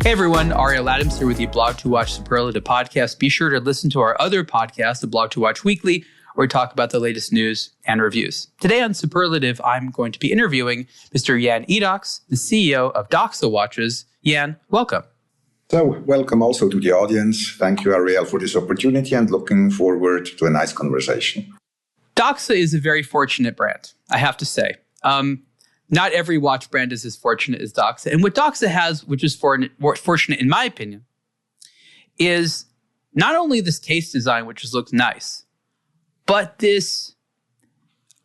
Hey everyone, Ariel Adams here with the aBlogtoWatch Superlative Podcast. Be sure to listen to our other podcast, aBlogtoWatch Weekly, where we talk about the latest news and reviews. Today on Superlative, I'm going to be interviewing Mr. Jan Edocs, the CEO of Doxa Watches. Jan, welcome. So, welcome also to the audience. Thank you, Ariel, for this opportunity and looking forward to a nice conversation. Doxa is a very fortunate brand, I have to say. Not every watch brand is as fortunate as Doxa. And what Doxa has, which is fortunate in my opinion, is not only this case design, which just looks nice, but this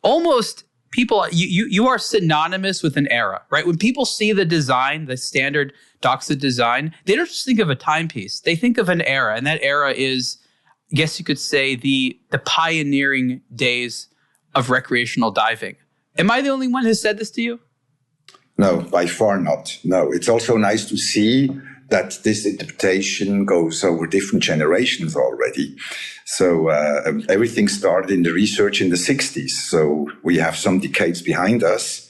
almost people, you are synonymous with an era, right? When people see the design, the standard Doxa design, they don't just think of a timepiece. They think of an era. And that era is, I guess you could say, the pioneering days of recreational diving. Am I the only one who said this to you? No, by far not. No, it's also nice to see that this interpretation goes over different generations already. So everything started in the research in the 60s. So we have some decades behind us.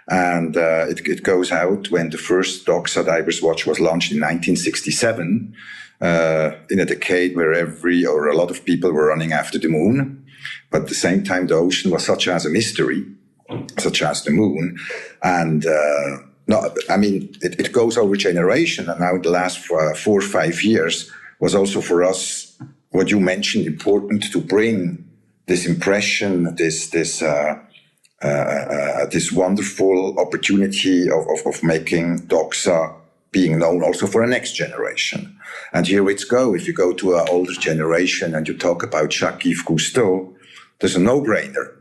And it goes out when the first Doxa diver's watch was launched in 1967, in a decade where a lot of people were running after the moon. But at the same time, the ocean was such as a mystery, such as the moon. And it goes over generation. And now in the last 4 or 5 years was also for us, what you mentioned, important to bring this impression, this wonderful opportunity of making Doxa being known also for a next generation. And here it's go. If you go to an older generation and you talk about Jacques-Yves Cousteau, there's a no-brainer.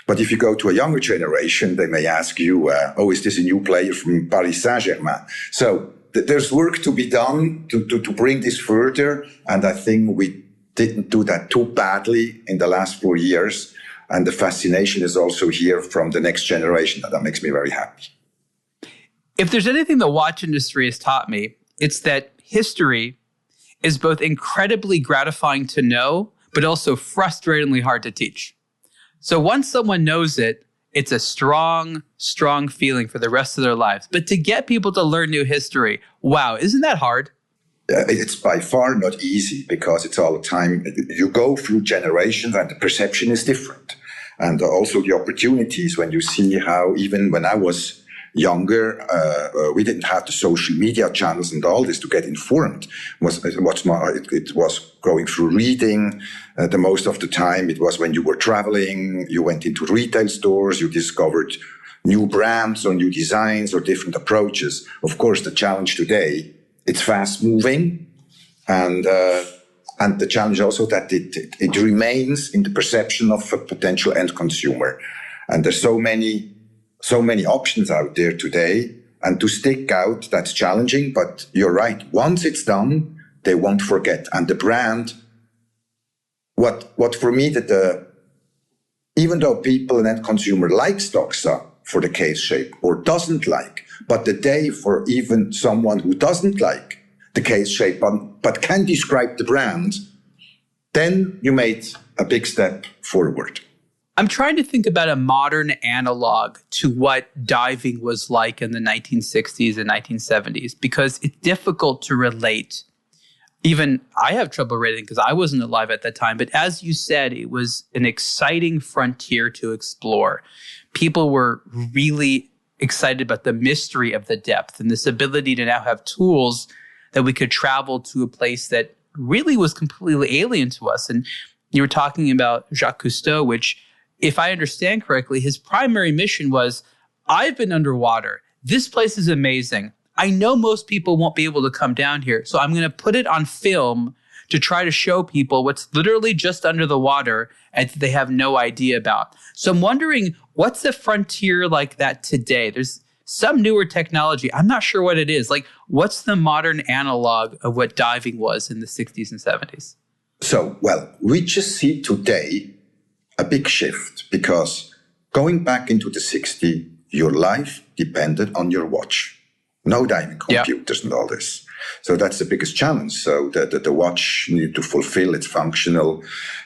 But if you go to a younger generation, they may ask you, is this a new player from Paris Saint-Germain? So there's work to be done to bring this further. And I think we didn't do that too badly in the last 4 years. And the fascination is also here from the next generation. And that makes me very happy. If there's anything the watch industry has taught me, it's that history is both incredibly gratifying to know, but also frustratingly hard to teach. So once someone knows it, it's a strong, strong feeling for the rest of their lives. But to get people to learn new history, wow, isn't that hard? It's by far not easy because it's all the time. You go through generations and the perception is different. And also the opportunities when you see how even when I was younger, we didn't have the social media channels and all this to get informed. It was going through reading. The most of the time it was when you were traveling, you went into retail stores, you discovered new brands or new designs or different approaches. Of course, the challenge today, it's fast moving and the challenge also that it remains in the perception of a potential end consumer. And there's so many options out there today, and to stick out, that's challenging, but you're right. Once it's done, they won't forget. And the brand, what for me, even though people and end consumer likes Doxa for the case shape or doesn't like, but the day for even someone who doesn't like the case shape, but can describe the brand, then you made a big step forward. I'm trying to think about a modern analog to what diving was like in the 1960s and 1970s, because it's difficult to relate. Even I have trouble relating because I wasn't alive at that time. But as you said, it was an exciting frontier to explore. People were really excited about the mystery of the depth and this ability to now have tools that we could travel to a place that really was completely alien to us. And you were talking about Jacques Cousteau, which, if I understand correctly, his primary mission was, I've been underwater. This place is amazing. I know most people won't be able to come down here, so I'm going to put it on film to try to show people what's literally just under the water and they have no idea about. So I'm wondering, what's the frontier like that today? There's some newer technology. I'm not sure what it is. Like, what's the modern analog of what diving was in the 60s and 70s? So, we just see today a big shift, because going back into the 60s, your life depended on your watch. No diving computers and all this. So that's the biggest challenge. So the watch needed to fulfill its functional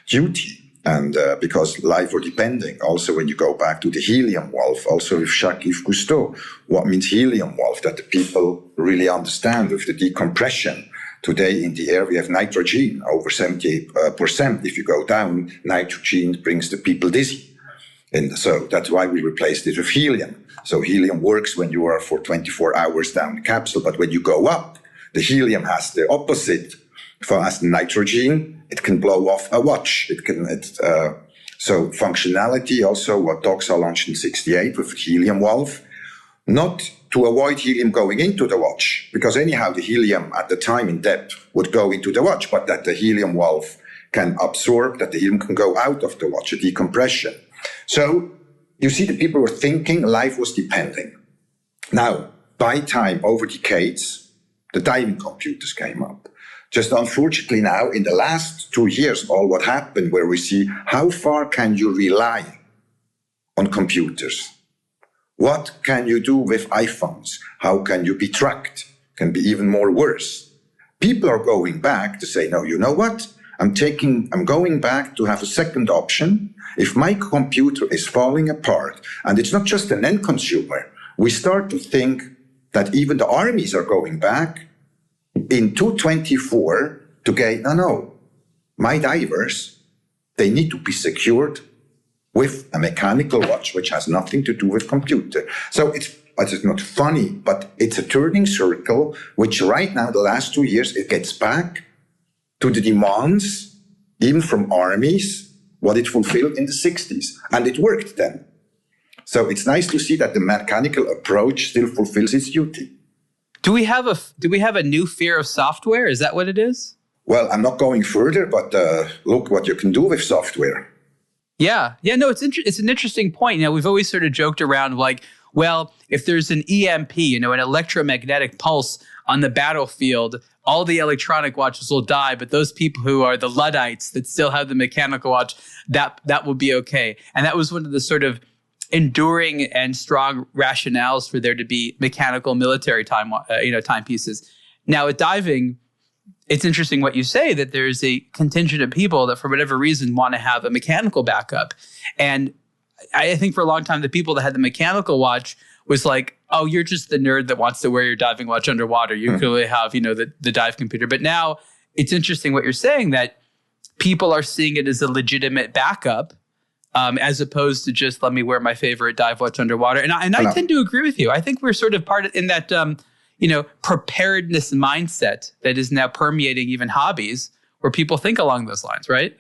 duty. And because life or depending, also when you go back to the helium valve, also with Jacques-Yves Cousteau, what means helium valve? That the people really understand with the decompression. Today in the air we have nitrogen, over 70%. If you go down, nitrogen brings the people dizzy. And so that's why we replaced it with helium. So helium works when you are for 24 hours down the capsule, but when you go up, the helium has the opposite. As nitrogen, it can blow off a watch. So functionality also what Doxa launched in 68 with helium valve, not to avoid helium going into the watch, because anyhow the helium at the time in depth would go into the watch, but that the helium valve can absorb, that the helium can go out of the watch, a decompression. So you see the people were thinking life was depending. Now, by time, over decades, the diving computers came up. Just unfortunately now, in the last 2 years, all what happened where we see how far can you rely on computers? What can you do with iPhones? How can you be tracked? Can be even more worse. People are going back to say, no, you know what? I'm going back to have a second option. If my computer is falling apart, and it's not just an end consumer, we start to think that even the armies are going back in 2024 to get, no, my divers, they need to be secured with a mechanical watch, which has nothing to do with computer. So it's not funny, but it's a turning circle, which right now, the last 2 years, it gets back to the demands, even from armies, what it fulfilled in the 60s. And it worked then. So it's nice to see that the mechanical approach still fulfills its duty. Do we have a new fear of software? Is that what it is? Well, I'm not going further, but look what you can do with software. Yeah. No, it's an interesting point. We've always sort of joked around like, well, if there's an EMP, an electromagnetic pulse on the battlefield, all the electronic watches will die, but those people who are the Luddites that still have the mechanical watch, that will be okay. And that was one of the sort of enduring and strong rationales for there to be mechanical military timepieces. Now at diving, it's interesting what you say, that there's a contingent of people that for whatever reason want to have a mechanical backup. And I think for a long time, the people that had the mechanical watch was like, oh, you're just the nerd that wants to wear your diving watch underwater. You clearly have, the dive computer. But now it's interesting what you're saying, that people are seeing it as a legitimate backup, as opposed to just let me wear my favorite dive watch underwater. And I tend to agree with you. I think we're sort of in that, preparedness mindset that is now permeating even hobbies where people think along those lines, right?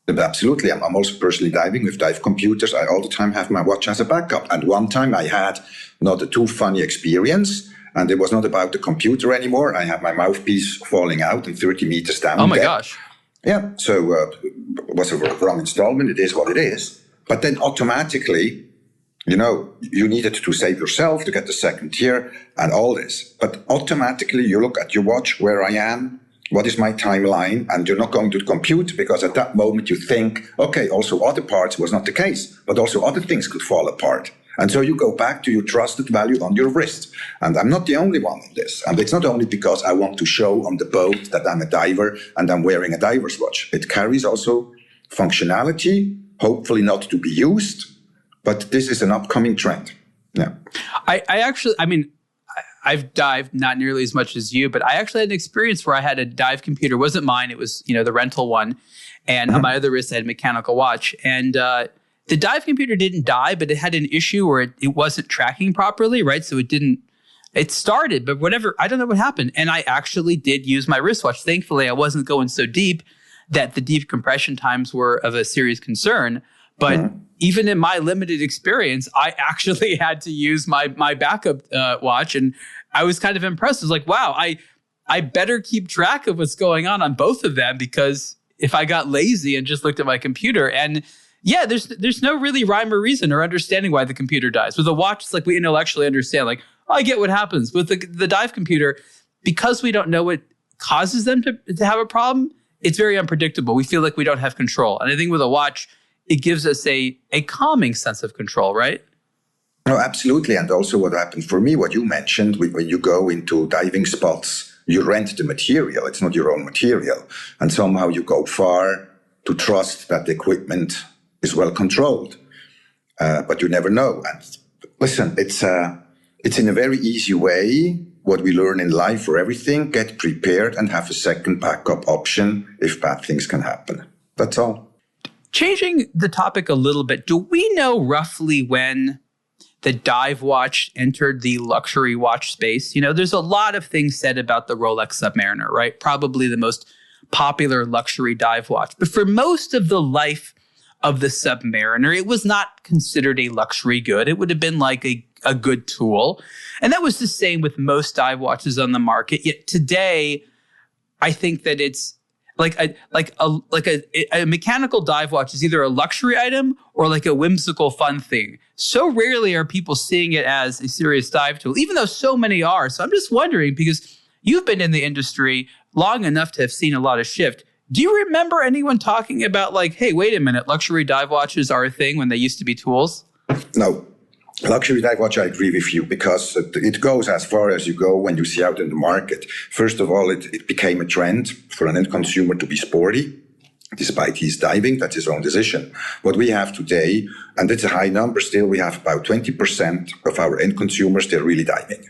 Absolutely. I'm also personally diving with dive computers. I all the time have my watch as a backup. And one time I had not a too funny experience, and it was not about the computer anymore. I had my mouthpiece falling out and 30 meters down. Oh my gosh. Yeah. So it was a wrong installment. It is what it is. But then automatically, you needed to save yourself to get the second tier and all this. But automatically you look at your watch, where I am, what is my timeline? And you're not going to the computer, because at that moment you think, okay, also other parts was not the case, but also other things could fall apart. And so you go back to your trusted value on your wrist. And I'm not the only one in this. And it's not only because I want to show on the boat that I'm a diver and I'm wearing a diver's watch. It carries also functionality, hopefully not to be used, but this is an upcoming trend. Yeah. I've dived not nearly as much as you, but I actually had an experience where I had a dive computer. It wasn't mine. It was, the rental one. And on my other wrist, I had a mechanical watch. And the dive computer didn't die, but it had an issue where it wasn't tracking properly, right? So it started, but whatever, I don't know what happened. And I actually did use my wristwatch. Thankfully, I wasn't going so deep that the decompression times were of a serious concern. But even in my limited experience, I actually had to use my backup watch. And I was kind of impressed. I was like, wow, I better keep track of what's going on both of them, because if I got lazy and just looked at my computer, and yeah, there's no really rhyme or reason or understanding why the computer dies. With a watch, it's like we intellectually understand, like, oh, I get what happens. With the dive computer, because we don't know what causes them to have a problem, it's very unpredictable. We feel like we don't have control. And I think with a watch, it gives us a calming sense of control, right? No, absolutely. And also what happened for me, what you mentioned, when you go into diving spots, you rent the material. It's not your own material. And somehow you go far to trust that the equipment is well controlled. But you never know. And listen, it's in a very easy way what we learn in life for everything. Get prepared and have a second backup option if bad things can happen. That's all. Changing the topic a little bit, do we know roughly when the dive watch entered the luxury watch space? You know, there's a lot of things said about the Rolex Submariner, right? Probably the most popular luxury dive watch. But for most of the life of the Submariner, it was not considered a luxury good. It would have been like a good tool. And that was the same with most dive watches on the market. Yet today, I think that it's like a mechanical dive watch is either a luxury item or like a whimsical fun thing. So rarely are people seeing it as a serious dive tool, even though so many are. So I'm just wondering, because you've been in the industry long enough to have seen a lot of shift. Do you remember anyone talking about like, hey, wait a minute, luxury dive watches are a thing when they used to be tools? No. Luxury dive watch, I agree with you, because it goes as far as you go when you see out in the market. First of all, it became a trend for an end consumer to be sporty, despite he's diving. That's his own decision. What we have today, and it's a high number still, we have about 20% of our end consumers, they're really diving.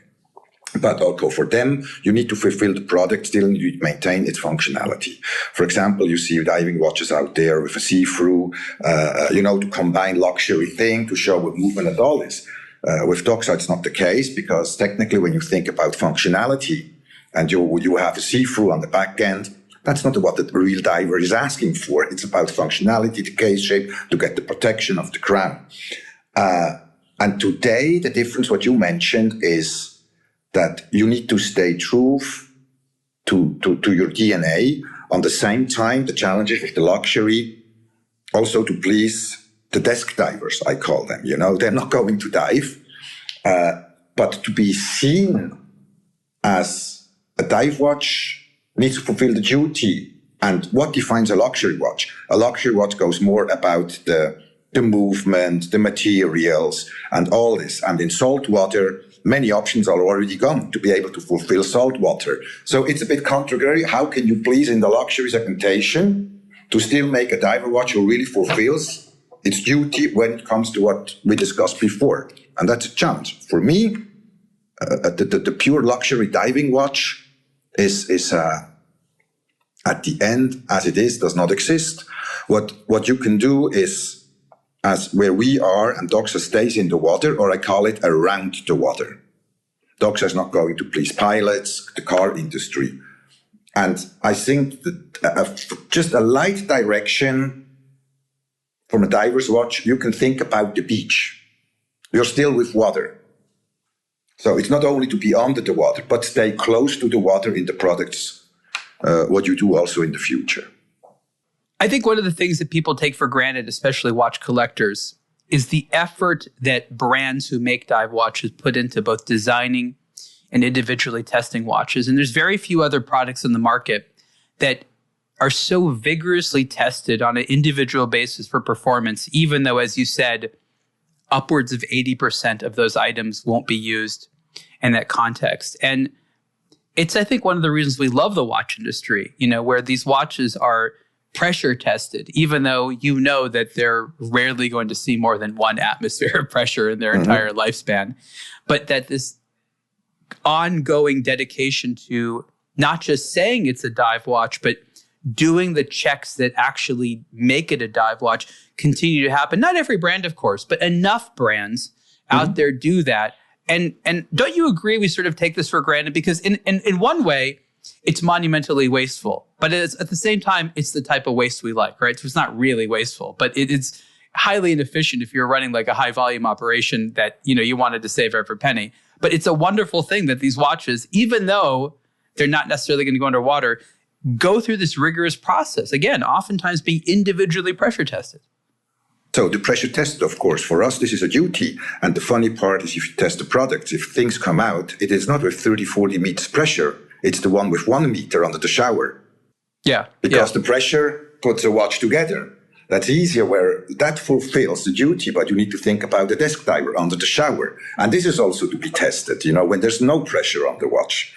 But also for them, you need to fulfill the product, still need to maintain its functionality. For example, you see diving watches out there with a see-through, to combine luxury thing, to show with movement and all this. With Doxa, it's not the case, because technically when you think about functionality and you have a see-through on the back end, that's not what the real diver is asking for. It's about functionality, the case shape, to get the protection of the crown. And today, the difference, what you mentioned, is that you need to stay true to your DNA. On the same time, the challenges with the luxury, also to please the desk divers, I call them. You know, they're not going to dive, but to be seen as a dive watch needs to fulfill the duty. And what defines a luxury watch? A luxury watch goes more about the movement, the materials, and all this. And in salt water, many options are already gone to be able to fulfill salt water. So it's a bit contrary. How can you please in the luxury segmentation to still make a diver watch who really fulfills its duty when it comes to what we discussed before? And that's a challenge. For me, the pure luxury diving watch is at the end, as it is, does not exist. What you can do is, as where we are, and Doxa stays in the water, or I call it around the water. Doxa is not going to please pilots, the car industry. And I think that just a light direction from a diver's watch, you can think about the beach. You're still with water. So it's not only to be under the water, but stay close to the water in the products, what you do also in the future. I think one of the things that people take for granted, especially watch collectors, is the effort that brands who make dive watches put into both designing and individually testing watches. And there's very few other products in the market that are so vigorously tested on an individual basis for performance, even though, as you said, upwards of 80% of those items won't be used in that context. And it's, I think, one of the reasons we love the watch industry, where these watches are pressure tested, even though you know that they're rarely going to see more than 1 atmosphere of pressure in their entire lifespan. But that this ongoing dedication to not just saying it's a dive watch, but doing the checks that actually make it a dive watch continue to happen. Not every brand, of course, but enough brands out there do that. And don't you agree we sort of take this for granted? Because in one way, it's monumentally wasteful, but at the same time, it's the type of waste we like, right? So it's not really wasteful, but it's highly inefficient if you're running like a high volume operation that, you wanted to save every penny. But it's a wonderful thing that these watches, even though they're not necessarily going to go underwater, go through this rigorous process. Again, oftentimes being individually pressure tested. So the pressure test, of course, for us, this is a duty. And the funny part is if you test the products, if things come out, it is not with 30, 40 meters pressure. It's the one with 1 meter under the shower. Yeah. Because the pressure puts a watch together. That's easier where that fulfills the duty, but you need to think about the desk diver under the shower. And this is also to be tested, when there's no pressure on the watch.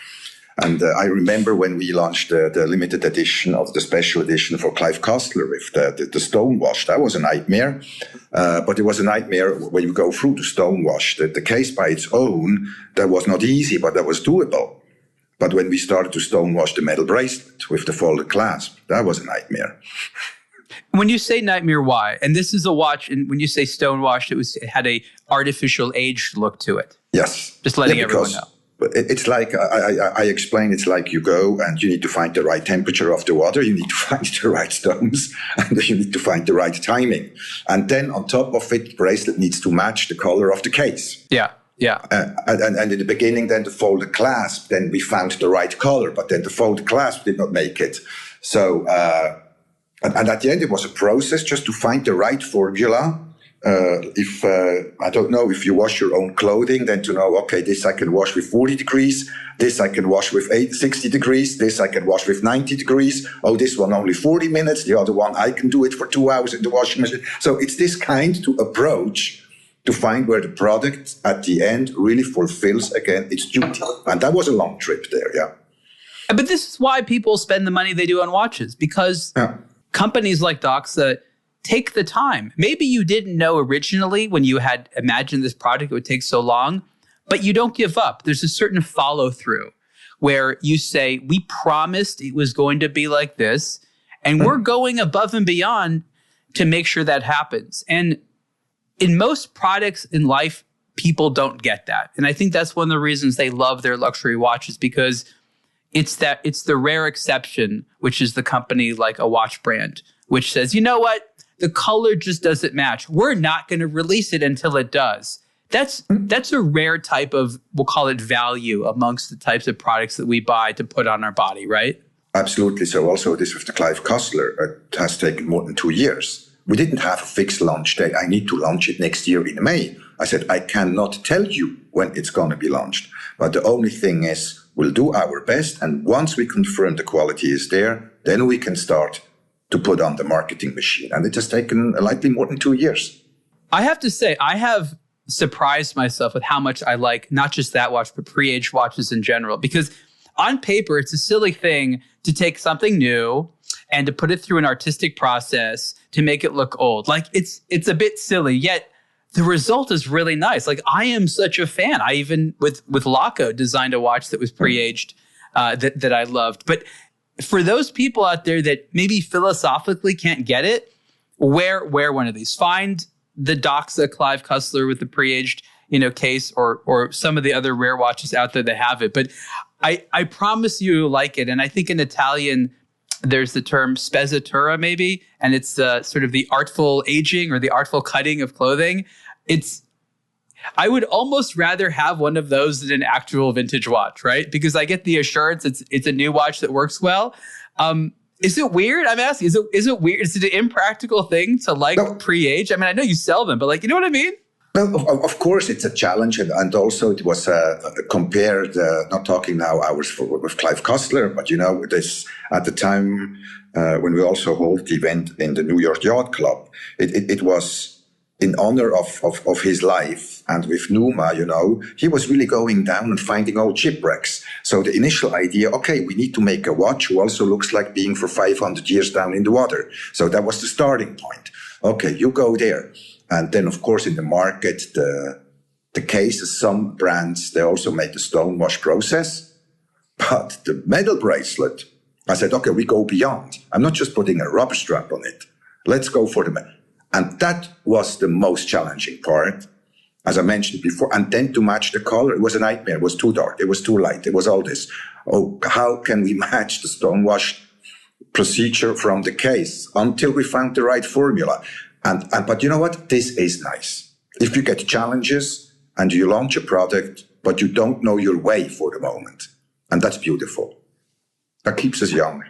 And I remember when we launched the limited edition of the special edition for Clive Cussler with the stonewash. That was a nightmare. But it was a nightmare when you go through the stonewash. The case by its own, that was not easy, but that was doable. But when we started to stonewash the metal bracelet with the folded clasp, that was a nightmare. When you say nightmare, why? And this is a watch, and when you say stonewashed, it had a artificial aged look to it. Yes. Just letting everyone know. It's like, I explain, it's like you go and you need to find the right temperature of the water, you need to find the right stones, and you need to find the right timing. And then on top of it, the bracelet needs to match the color of the case. Yeah, yeah. And in the beginning, then the folded clasp, then we found the right color, but then the folded clasp did not make it. So, and at the end, it was a process just to find the right formula. I don't know, if you wash your own clothing, then to know, okay, this I can wash with 40 degrees, this I can wash with 60 degrees, this I can wash with 90 degrees. Oh, this one only 40 minutes, the other one I can do it for 2 hours in the washing machine. So it's this kind to approach to find where the product at the end really fulfills, again, its duty. And that was a long trip there, yeah. But this is why people spend the money they do on watches, because companies like Doxa take the time. Maybe you didn't know originally when you had imagined this product it would take so long, but you don't give up. There's a certain follow through where you say, we promised it was going to be like this, and we're going above and beyond to make sure that happens. And in most products in life, people don't get that. And I think that's one of the reasons they love their luxury watches, because it's the rare exception, which is the company like a watch brand, which says, you know what? The color just doesn't match. We're not going to release it until it does. That's a rare type of, we'll call it value amongst the types of products that we buy to put on our body, right? Absolutely. So also this with the Clive Cussler, it has taken more than 2 years. We didn't have a fixed launch date. I need to launch it next year in May. I said, I cannot tell you when it's going to be launched. But the only thing is, we'll do our best. And once we confirm the quality is there, then we can start to put on the marketing machine. And it has taken slightly more than 2 years. I have to say, I have surprised myself with how much I like not just that watch, but pre-aged watches in general. Because on paper, it's a silly thing to take something new and to put it through an artistic process to make it look old. Like it's a bit silly, yet the result is really nice. Like I am such a fan. I even with Laco designed a watch that was pre-aged that I loved. But for those people out there that maybe philosophically can't get it, wear one of these. Find the Doxa Clive Cussler with the pre-aged, case, or some of the other rare watches out there that have it. But I promise you like it. And I think in Italian, there's the term spezzatura maybe, and it's sort of the artful aging or the artful cutting of clothing. I would almost rather have one of those than an actual vintage watch, right? Because I get the assurance it's a new watch that works well. Is it weird? I'm asking, is it weird? Is it an impractical thing to like pre-age? I mean, I know you sell them, but you know what I mean? Well, of course, it's a challenge. And also it was compared, not talking now hours with Clive Cussler, but this at the time when we also hold the event in the New York Yacht Club, it was in honor of his life. And with Numa, he was really going down and finding old shipwrecks. So the initial idea, okay, we need to make a watch who also looks like being for 500 years down in the water. So that was the starting point. Okay, you go there. And then, of course, in the market, the cases, some brands, they also make the stonewash process. But the metal bracelet, I said, okay, we go beyond. I'm not just putting a rubber strap on it. Let's go for the metal. And that was the most challenging part, as I mentioned before. And then to match the color, it was a nightmare. It was too dark. It was too light. It was all this. Oh, how can we match the stonewash procedure from the case until we found the right formula? But you know what? This is nice. If you get challenges and you launch a product, but you don't know your way for the moment. And that's beautiful. That keeps us young.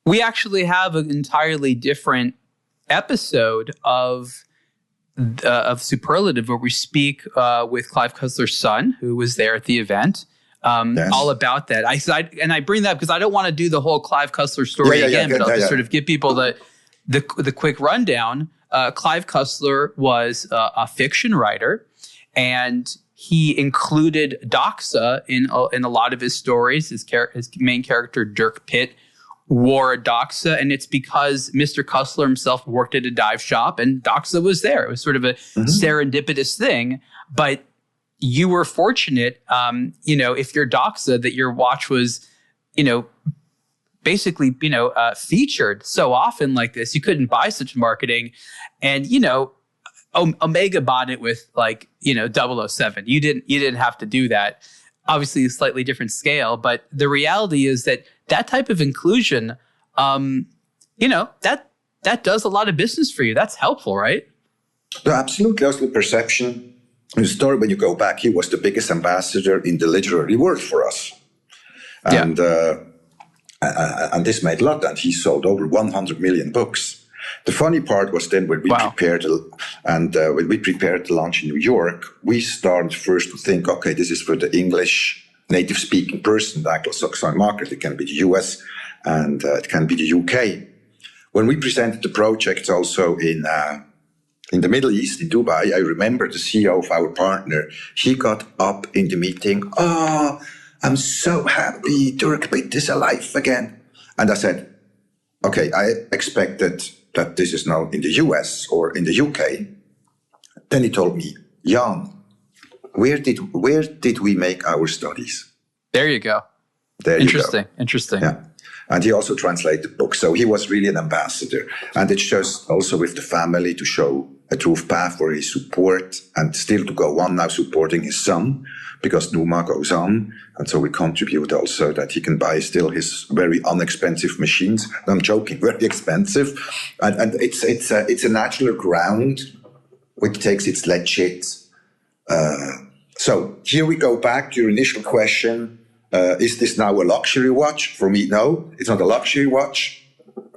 We actually have an entirely different episode of Superlative where we speak with Clive Cussler's son, who was there at the event, all about that. I bring that up because I don't want to do the whole Clive Cussler story again, but I'll just sort of give people the quick rundown. Clive Cussler was a fiction writer, and he included Doxa in a lot of his stories. His main character, Dirk Pitt, wore a Doxa, and it's because Mr. Cussler himself worked at a dive shop, and Doxa was there. It was sort of a serendipitous thing, but you were fortunate, if your Doxa, that your watch was, basically, featured so often like this. You couldn't buy such marketing, and Omega bought it with 007. You didn't have to do that. Obviously, a slightly different scale, but the reality is that type of inclusion, that does a lot of business for you. That's helpful, right? No, absolutely. Also, the perception. In the story, when you go back, he was the biggest ambassador in the literary world for us, and this made a lot. And he sold over 100 million books. The funny part was then when we prepared the launch in New York, we started first to think, okay, this is for the English native-speaking person, the Anglo-Saxon market. It can be the US and it can be the UK. When we presented the project also in the Middle East, in Dubai, I remember the CEO of our partner, he got up in the meeting, I'm so happy Dirk Pitt is alive again. And I said, okay, I expected that this is now in the US or in the UK. Then he told me, Jan, where did we make our studies? There you go. Interesting. Yeah. And he also translated books. So he was really an ambassador. And it's just also with the family to show a true path for his support and still to go on now supporting his son, because Numa goes on. And so we contribute also that he can buy still his very inexpensive machines. I'm joking, very expensive. And it's a natural ground which takes its legit. So here we go back to your initial question. Is this now a luxury watch? For me, no, it's not a luxury watch.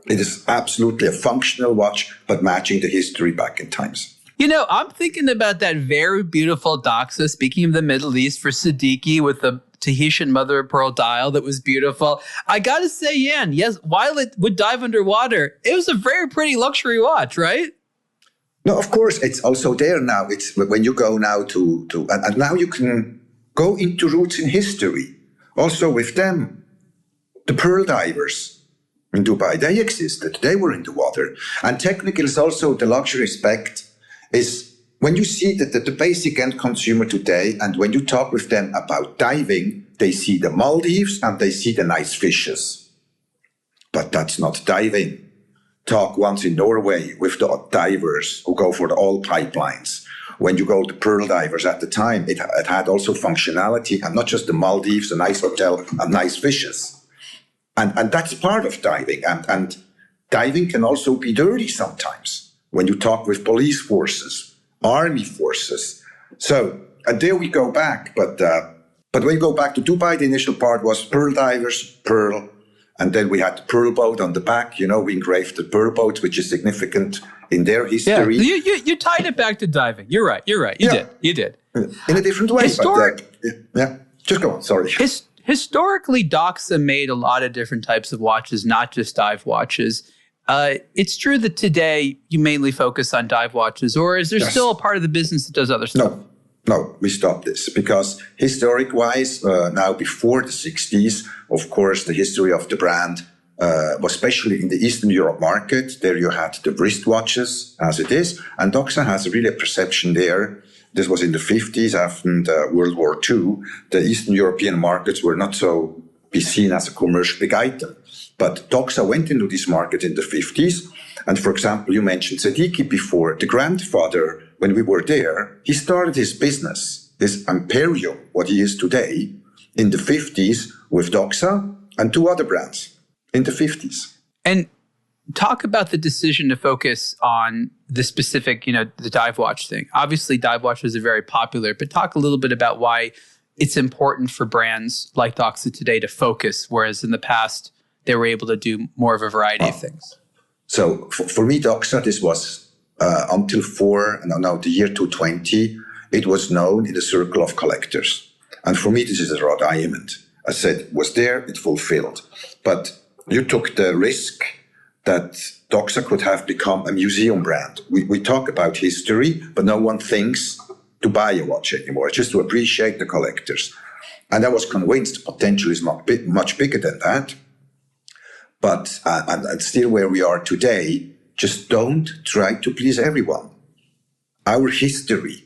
It is absolutely a functional watch, but matching the history back in times. I'm thinking about that very beautiful Doxa, speaking of the Middle East, for Siddiqui with the Tahitian mother of pearl dial that was beautiful. I got to say, Jan, yes, while it would dive underwater, it was a very pretty luxury watch, right? No, of course, it's also there now. It's when you go now and now you can go into roots in history. Also with them, the pearl divers in Dubai, they existed. They were in the water. And technically, it's also the luxury aspect is when you see that the basic end consumer today, and when you talk with them about diving, they see the Maldives and they see the nice fishes. But that's not diving. Talk once in Norway with the divers who go for the oil pipelines. When you go to pearl divers at the time, it had also functionality and not just the Maldives, a nice hotel and nice fishes. And that's part of diving. And diving can also be dirty sometimes when you talk with police forces, army forces. So, and there we go back. But when you go back to Dubai, the initial part was pearl divers, pearl. And then we had the pearl boat on the back. We engraved the pearl boat, which is significant in their history. Yeah, you tied it back to diving. You're right. You did. In a different way. Just go on. Sorry. Historically, Doxa made a lot of different types of watches, not just dive watches. It's true that today you mainly focus on dive watches, or is there still a part of the business that does other stuff? No, we stopped this because historic-wise, now before the 60s, of course, the history of the brand was especially in the Eastern Europe market. There you had the wristwatches as it is, and Doxa has really a perception there. This was in the 50s after World War II. The Eastern European markets were not so be seen as a commercial big item. But Doxa went into this market in the 50s. And for example, you mentioned Siddiqui before. The grandfather, when we were there, he started his business, his Imperium, what he is today, in the 50s with Doxa and two other brands in the 50s. And talk about the decision to focus on the specific, the dive watch thing. Obviously, dive watches are very popular, but talk a little bit about why it's important for brands like Doxa today to focus, whereas in the past, they were able to do more of a variety of things. So for me, Doxa, this was until the year 2020, it was known in the circle of collectors. And for me, this is a raw diamond. I said, it was there, it fulfilled. But you took the risk that Doxa could have become a museum brand. We talk about history, but no one thinks to buy a watch anymore, just to appreciate the collectors. And I was convinced the potential is much bigger than that. But and still where we are today, just don't try to please everyone. Our history,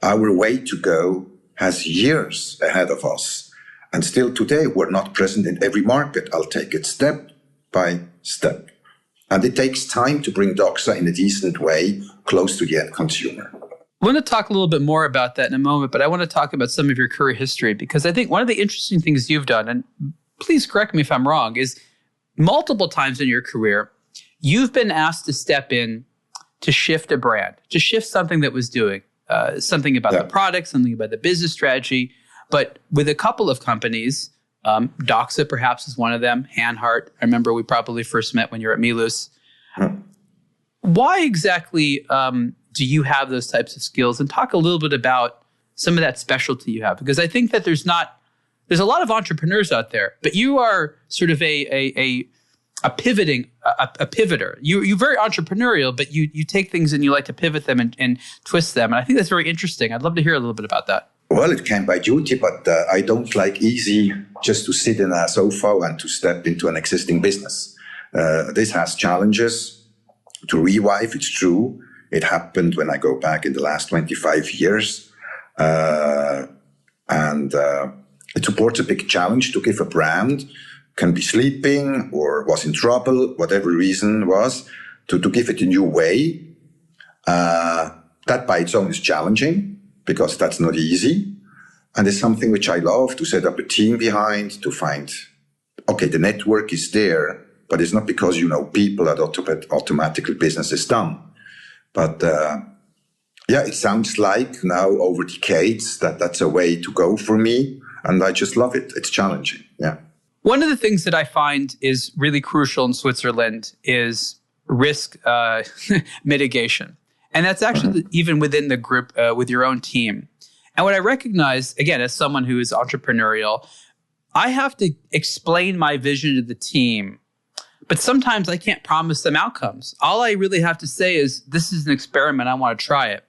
our way to go has years ahead of us. And still today, we're not present in every market. I'll take it step by step. And it takes time to bring Doxa in a decent way close to the end consumer. I want to talk a little bit more about that in a moment, but I want to talk about some of your career history, because I think one of the interesting things you've done, and please correct me if I'm wrong, is multiple times in your career, you've been asked to step in to shift a brand, to shift something that was doing, something about the product, something about the business strategy. But with a couple of companies, Doxa perhaps is one of them, Hanhart. I remember we probably first met when you were at Milus. Why exactly do you have those types of skills? And talk a little bit about some of that specialty you have, because I think that there's a lot of entrepreneurs out there, but you are sort of a pivoter. You're very entrepreneurial, but you take things and you like to pivot them and twist them. And I think that's very interesting. I'd love to hear a little bit about that. Well, it came by duty, but I don't like easy just to sit in a sofa and to step into an existing business. This has challenges to revive. It's true. It happened when I go back in the last 25 years. And it supports a big challenge to give a brand, can be sleeping or was in trouble, whatever reason was, to give it a new way. That by its own is challenging, because that's not easy. And it's something which I love, to set up a team behind, to find, okay, the network is there, but it's not because you know people that automatically business is done. But it sounds like now over decades that's a way to go for me. And I just love it. It's challenging. Yeah. One of the things that I find is really crucial in Switzerland is risk mitigation. And that's actually even within the group, with your own team. And what I recognize, again, as someone who is entrepreneurial, I have to explain my vision to the team, but sometimes I can't promise them outcomes. All I really have to say is, this is an experiment. I want to try it.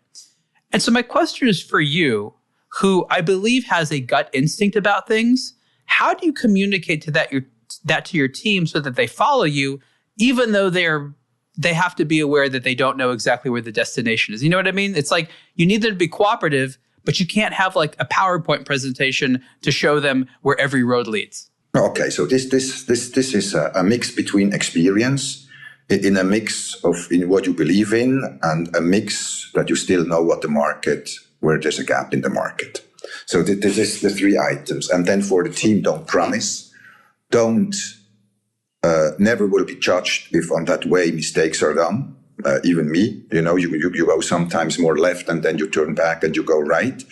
And so my question is for you, who I believe has a gut instinct about things. How do you communicate to that to your team so that they follow you, even though they have to be aware that they don't know exactly where the destination is? You know what I mean? It's like you need them to be cooperative, but you can't have like a PowerPoint presentation to show them where every road leads. Okay, so this is a mix between experience, in a mix of in what you believe in, and a mix that you still know what the market, where there's a gap in the market. So this is the three items. And then for the team, don't promise, never will be judged if on that way mistakes are done. Even me, you go sometimes more left and then you turn back and you go right.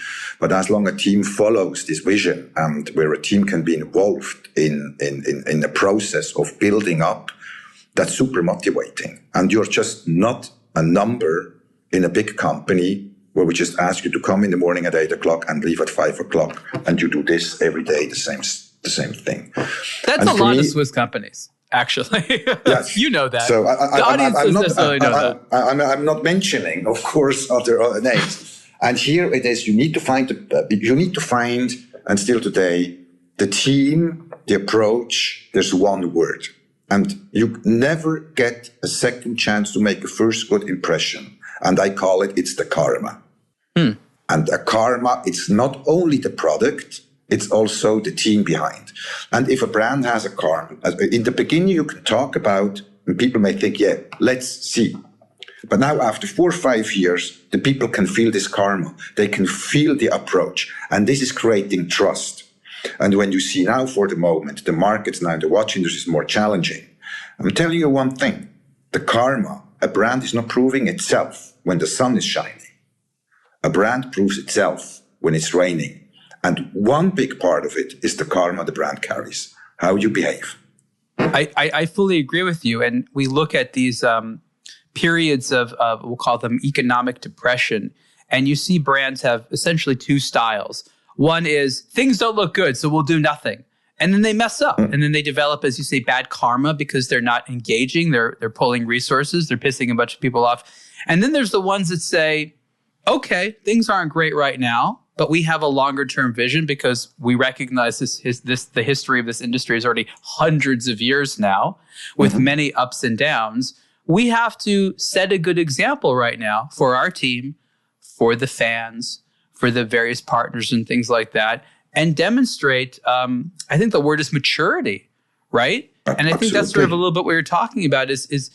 But as long as a team follows this vision, and where a team can be involved in the process of building up, that's super motivating. And you're just not a number in a big company where we just ask you to come in the morning at 8 o'clock and leave at 5 o'clock, and you do this every day, the same thing. That's a lot of Swiss companies. Actually, yes. You know that. So the audience doesn't necessarily know that. I'm not mentioning, of course, other names. And here it is: you need to find, and still today, the team, the approach. There's one word, and you never get a second chance to make a first good impression. And I call it's the karma. And the karma, it's not only the product. It's also the team behind. And if a brand has a karma, in the beginning you can talk about, and people may think, yeah, let's see. But now after 4 or 5 years, the people can feel this karma. They can feel the approach. And this is creating trust. And when you see now for the moment, the markets now, the watch industry is more challenging. I'm telling you one thing, the karma, a brand is not proving itself when the sun is shining. A brand proves itself when it's raining. And one big part of it is the karma the brand carries, how you behave. I fully agree with you. And we look at these periods of we'll call them economic depression, and you see brands have essentially two styles. One is things don't look good, so we'll do nothing. And then they mess up. And then they develop, as you say, bad karma because they're not engaging. They're pulling resources. They're pissing a bunch of people off. And then there's the ones that say, okay, things aren't great right now, but we have a longer term vision because we recognize the history of this industry is already hundreds of years now with many ups and downs. We have to set a good example right now for our team, for the fans, for the various partners and things like that, and demonstrate, I think the word is maturity, right? And I think that's sort of a little bit what you're talking about is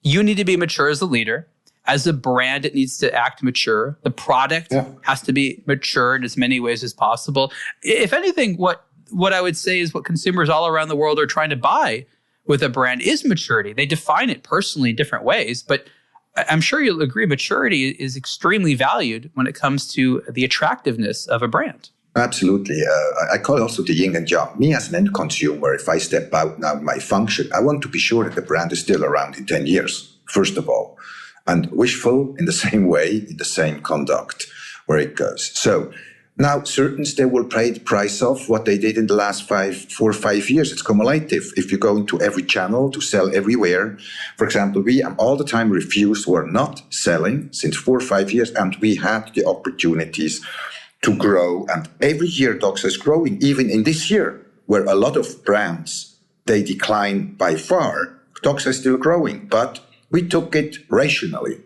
you need to be mature as a leader. As a brand, it needs to act mature. The product has to be mature in as many ways as possible. If anything, what I would say is what consumers all around the world are trying to buy with a brand is maturity. They define it personally in different ways, but I'm sure you'll agree maturity is extremely valued when it comes to the attractiveness of a brand. Absolutely. I call it also the yin and yang. Me as an end consumer, if I step out now my function, I want to be sure that the brand is still around in 10 years, first of all. And wishful in the same way, in the same conduct, where it goes. So now certainly they will pay the price of what they did in the last 4 or 5 years. It's cumulative. If you go into every channel to sell everywhere, for example, we all the time refused, we're not selling since 4 or 5 years, and we had the opportunities to grow. And every year Doxa is growing, even in this year, where a lot of brands, they decline by far. Doxa is still growing, but we took it rationally,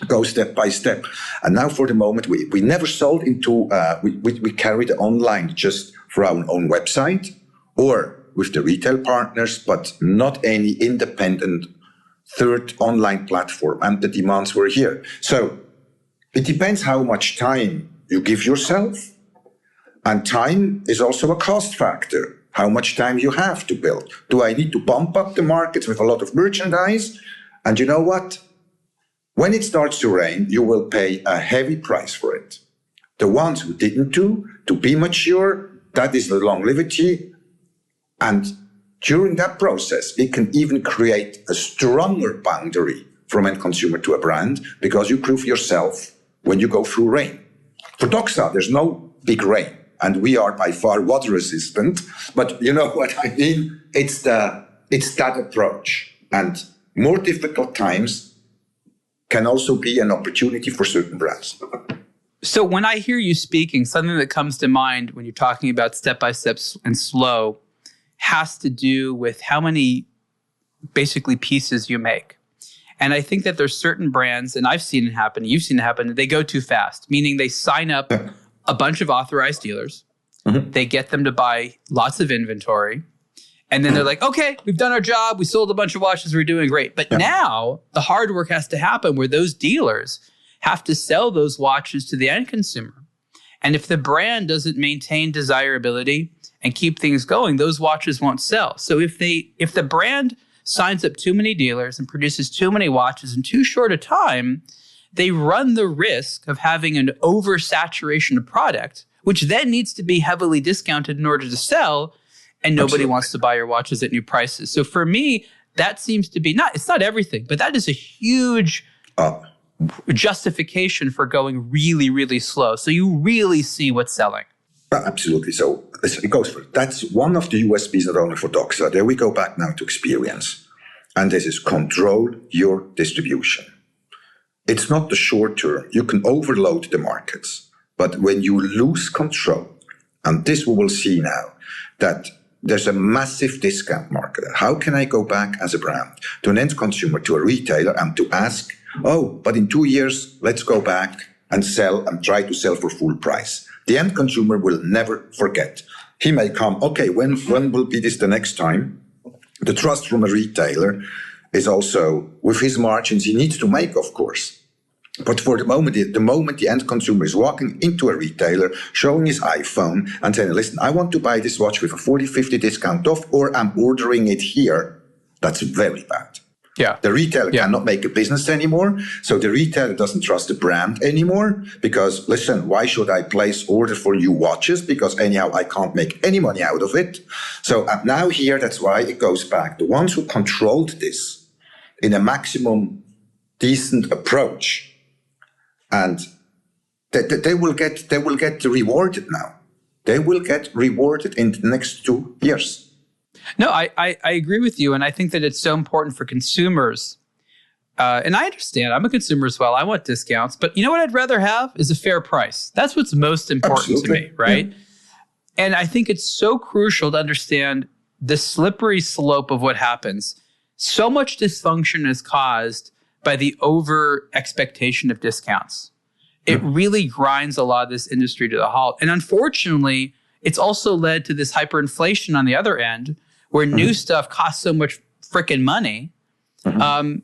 go step by step. And now for the moment, we never sold into, we carried online just for our own website or with the retail partners, but not any independent third online platform. And the demands were here. So it depends how much time you give yourself. And time is also a cost factor. How much time you have to build. Do I need to bump up the markets with a lot of merchandise? And you know what? When it starts to rain, you will pay a heavy price for it. The ones who didn't do, to be mature, that is the longevity. And during that process, it can even create a stronger boundary from end consumer to a brand because you prove yourself when you go through rain. For Doxa, there's no big rain, and we are by far water resistant. But you know what I mean? It's that approach. And more difficult times can also be an opportunity for certain brands. So when I hear you speaking, something that comes to mind when you're talking about step-by-step and slow has to do with how many basically pieces you make. And I think that there's certain brands, and I've seen it happen, you've seen it happen, they go too fast, meaning they sign up a bunch of authorized dealers, they get them to buy lots of inventory, and then they're like, okay, we've done our job. We sold a bunch of watches. We're doing great. But now the hard work has to happen where those dealers have to sell those watches to the end consumer. And if the brand doesn't maintain desirability and keep things going, those watches won't sell. So if the brand signs up too many dealers and produces too many watches in too short a time, they run the risk of having an oversaturation of product, which then needs to be heavily discounted in order to sell. And nobody wants to buy your watches at new prices. So for me, that seems to be it's not everything, but that is a huge justification for going really, really slow. So you really see what's selling. Absolutely. So it goes for it. That's one of the USPs not only for Doxa. There we go back now to experience. And this is control your distribution. It's not the short term. You can overload the markets. But when you lose control, and this we will see now, that there's a massive discount market. How can I go back as a brand to an end consumer, to a retailer, and to ask, but in 2 years, let's go back and sell and try to sell for full price. The end consumer will never forget. He may come, okay, when will be this the next time? The trust from a retailer is also, with his margins he needs to make, of course. But for the moment the end consumer is walking into a retailer, showing his iPhone and saying, listen, I want to buy this watch with a 40, 50 discount off, or I'm ordering it here, that's very bad. Yeah. The retailer cannot make a business anymore. So the retailer doesn't trust the brand anymore because, listen, why should I place order for new watches? Because anyhow, I can't make any money out of it. So now here, that's why it goes back. The ones who controlled this in a maximum decent approach, and they will get rewarded now. they will get rewarded in the next 2 years. No, I agree with you. And I think that it's so important for consumers. And I understand, I'm a consumer as well. I want discounts. But you know what I'd rather have is a fair price. That's what's most important to me, right? Yeah. And I think it's so crucial to understand the slippery slope of what happens. So much dysfunction is caused by the over expectation of discounts. It really grinds a lot of this industry to the halt. And unfortunately, it's also led to this hyperinflation on the other end, where new stuff costs so much freaking money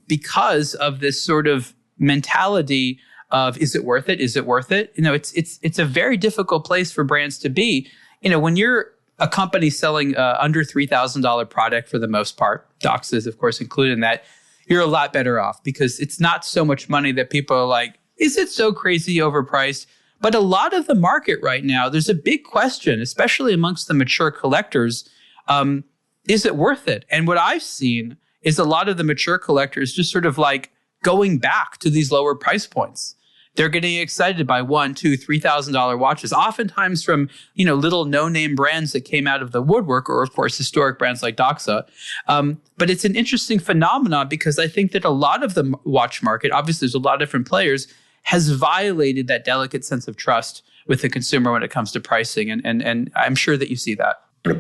because of this sort of mentality of, is it worth it? Is it worth it? You know, it's a very difficult place for brands to be. You know, when you're a company selling under $3,000 product for the most part, Doxa is of course included in that, you're a lot better off because it's not so much money that people are like, is it so crazy overpriced? But a lot of the market right now, there's a big question, especially amongst the mature collectors. Is it worth it? And what I've seen is a lot of the mature collectors just sort of like going back to these lower price points. They're getting excited by $1,000, $2,000, $3,000 watches, oftentimes from, you know, little no-name brands that came out of the woodwork, or of course historic brands like Doxa. But it's an interesting phenomenon because I think that a lot of the watch market, obviously there's a lot of different players, has violated that delicate sense of trust with the consumer when it comes to pricing. And I'm sure that you see that.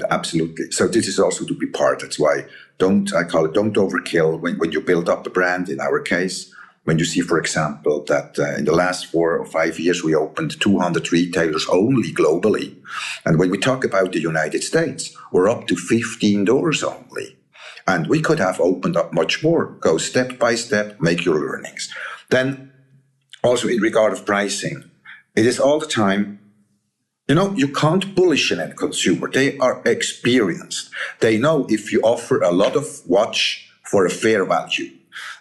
Absolutely. So this is also to be part. That's why don't overkill when you build up a brand. In our case, when you see, for example, that in the last 4 or 5 years, we opened 200 retailers only globally. And when we talk about the United States, we're up to 15 doors only. And we could have opened up much more. Go step by step, make your learnings. Then also in regard of pricing, it is all the time, you know, you can't bullish an end consumer. They are experienced. They know if you offer a lot of watch for a fair value.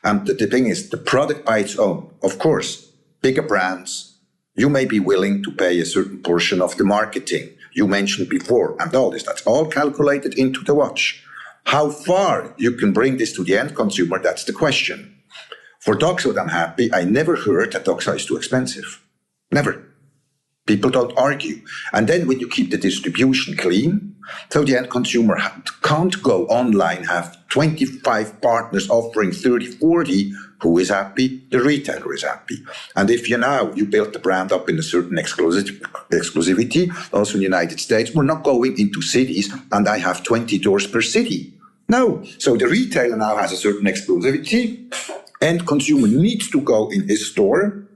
And the thing is, the product by its own, of course, bigger brands, you may be willing to pay a certain portion of the marketing you mentioned before and all this. That's all calculated into the watch. How far you can bring this to the end consumer, that's the question. For Doxa, I'm happy. I never heard that Doxa is too expensive. Never. People don't argue. And then when you keep the distribution clean, so the end consumer can't go online, have 25 partners offering 30, 40, who is happy? The retailer is happy. And if you build the brand up in a certain exclusivity, also in the United States, we're not going into cities and I have 20 doors per city. No. So the retailer now has a certain exclusivity. End consumer needs to go in his store.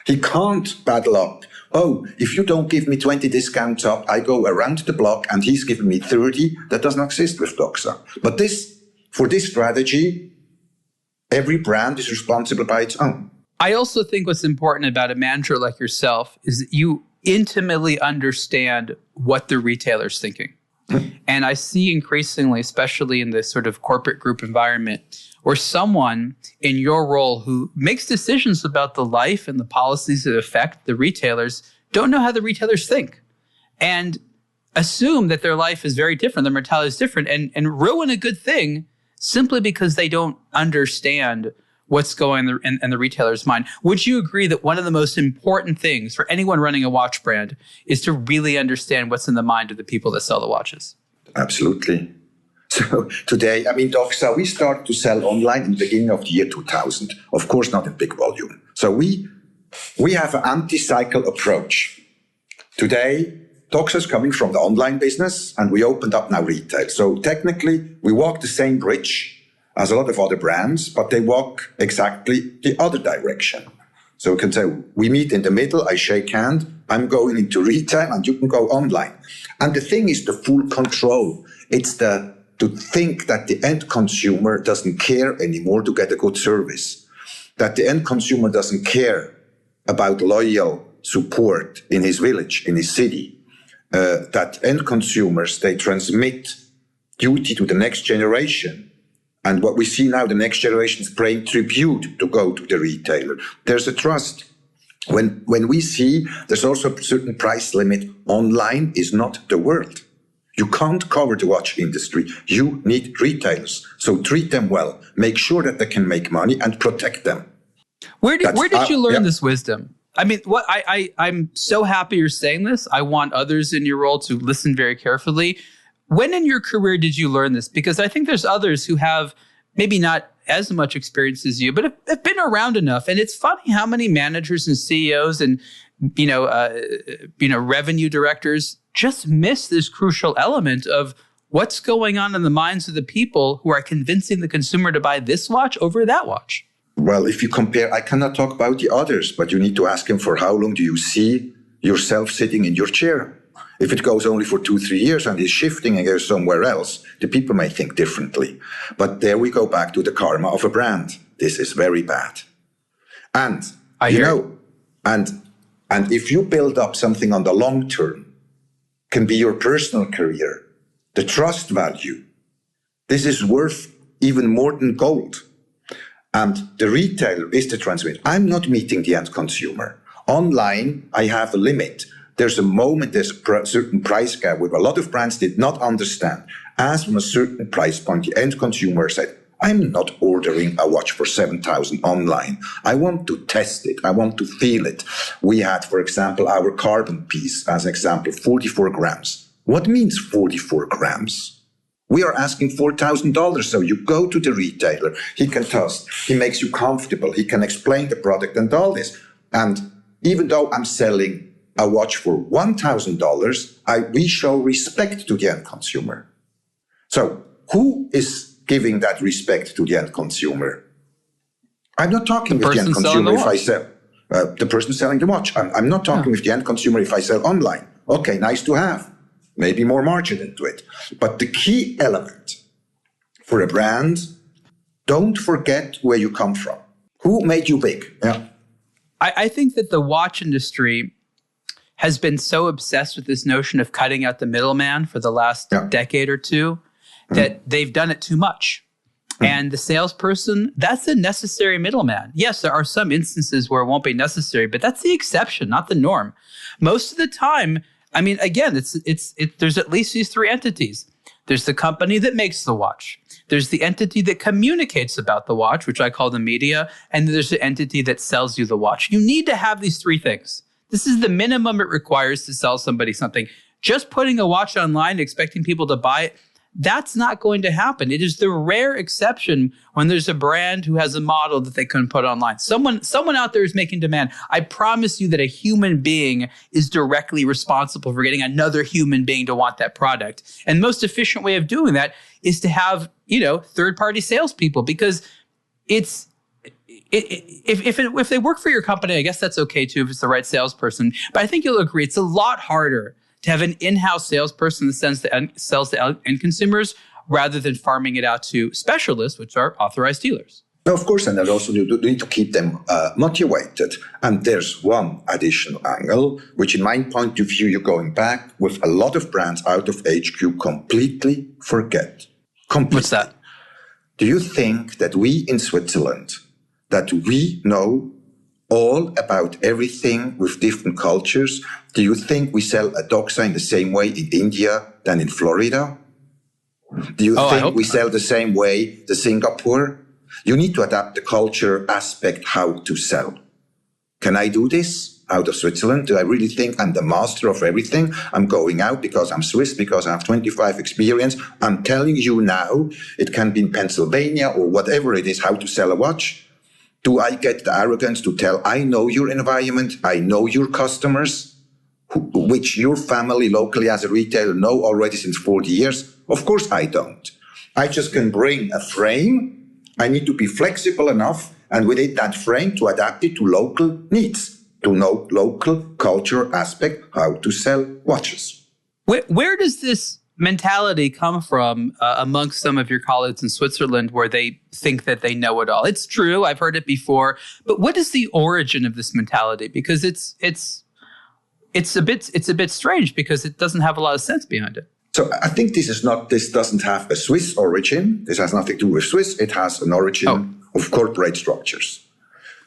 He can't battle up. Oh, if you don't give me 20 discounts up, I go around the block and he's giving me 30. That doesn't exist with Doxa. But for this strategy, every brand is responsible by its own. I also think what's important about a manager like yourself is that you intimately understand what the retailer's thinking. And I see increasingly, especially in this sort of corporate group environment, or someone in your role who makes decisions about the life and the policies that affect the retailers don't know how the retailers think and assume that their life is very different, their mentality is different, and ruin a good thing simply because they don't understand what's going on in the retailer's mind. Would you agree that one of the most important things for anyone running a watch brand is to really understand what's in the mind of the people that sell the watches? Absolutely. So today, Doxa, we started to sell online in the beginning of the year 2000. Of course, not in big volume. So we have an anti-cycle approach. Today, Doxa is coming from the online business and we opened up now retail. So technically, we walk the same bridge as a lot of other brands, but they walk exactly the other direction. So we can say, we meet in the middle, I shake hand, I'm going into retail and you can go online. And the thing is the full control. It's to think that the end consumer doesn't care anymore to get a good service, that the end consumer doesn't care about loyal support in his village, in his city, that end consumers, they transmit duty to the next generation. And what we see now, the next generation is paying tribute to go to the retailer. There's a trust. When we see there's also a certain price limit, online is not the world. You can't cover the watch industry. You need retailers. So treat them well. Make sure that they can make money and protect them. Where did you learn this wisdom? I mean, I'm so happy you're saying this. I want others in your role to listen very carefully. When in your career did you learn this? Because I think there's others who have maybe not as much experience as you, but have been around enough. And it's funny how many managers and CEOs and revenue directors just miss this crucial element of what's going on in the minds of the people who are convincing the consumer to buy this watch over that watch. Well, if you compare, I cannot talk about the others, but you need to ask him for how long do you see yourself sitting in your chair? If it goes only for 2-3 years and is shifting and goes somewhere else, the people may think differently. But there we go back to the karma of a brand. This is very bad. And, and if you build up something on the long term, can be your personal career, the trust value, this is worth even more than gold. And the retailer is the transmitter. I'm not meeting the end consumer. Online, I have a limit. There's a moment, there's a certain price gap where a lot of brands did not understand. As from a certain price point, the end consumer said, I'm not ordering a watch for 7,000 online. I want to test it. I want to feel it. We had, for example, our carbon piece, as an example, 44 grams. What means 44 grams? We are asking $4,000. So you go to the retailer, he can test, he makes you comfortable, he can explain the product and all this. And even though I'm selling a watch for $1,000, we show respect to the end consumer. So who is giving that respect to the end consumer? I'm not talking with the end consumer if I sell, the person selling the watch. I'm not talking with the end consumer if I sell online. Okay, nice to have. Maybe more margin into it. But the key element for a brand, don't forget where you come from. Who made you big? Yeah. I think that the watch industry has been so obsessed with this notion of cutting out the middleman for the last decade or two that they've done it too much. And the salesperson, that's a necessary middleman. Yes, there are some instances where it won't be necessary, but that's the exception, not the norm. Most of the time, I mean, again, there's at least these three entities. There's the company that makes the watch. There's the entity that communicates about the watch, which I call the media. And there's the entity that sells you the watch. You need to have these three things. This is the minimum it requires to sell somebody something. Just putting a watch online, expecting people to buy it, that's not going to happen. It is the rare exception when there's a brand who has a model that they couldn't put online. Someone out there is making demand. I promise you that a human being is directly responsible for getting another human being to want that product. And the most efficient way of doing that is to have, third-party salespeople, because if they work for your company, I guess that's okay too if it's the right salesperson. But I think you'll agree it's a lot harder to have an in-house salesperson that sells to end consumers rather than farming it out to specialists, which are authorized dealers. No, of course, and then also you need to keep them motivated. And there's one additional angle, which in my point of view, you're going back with a lot of brands out of HQ completely forget. What's that? Do you think that we in Switzerland, that we know all about everything with different cultures? Do you think we sell a Doxa in the same way in India than in Florida? Do you think we sell the same way to Singapore? You need to adapt the culture aspect, how to sell. Can I do this out of Switzerland? Do I really think I'm the master of everything? I'm going out because I'm Swiss, because I have 25 experience. I'm telling you now, it can be in Pennsylvania or whatever it is, how to sell a watch. Do I get the arrogance to tell, I know your environment, I know your customers, which your family locally as a retailer know already since 40 years? Of course I don't. I just can bring a frame. I need to be flexible enough, and within that frame to adapt it to local needs, to know local culture aspect, how to sell watches. Where does this mentality come from amongst some of your colleagues in Switzerland where they think that they know it all? It's true. I've heard it before. But what is the origin of this mentality? Because it's a bit strange because it doesn't have a lot of sense behind it. So I think this doesn't have a Swiss origin. This has nothing to do with Swiss. It has an origin of corporate structures.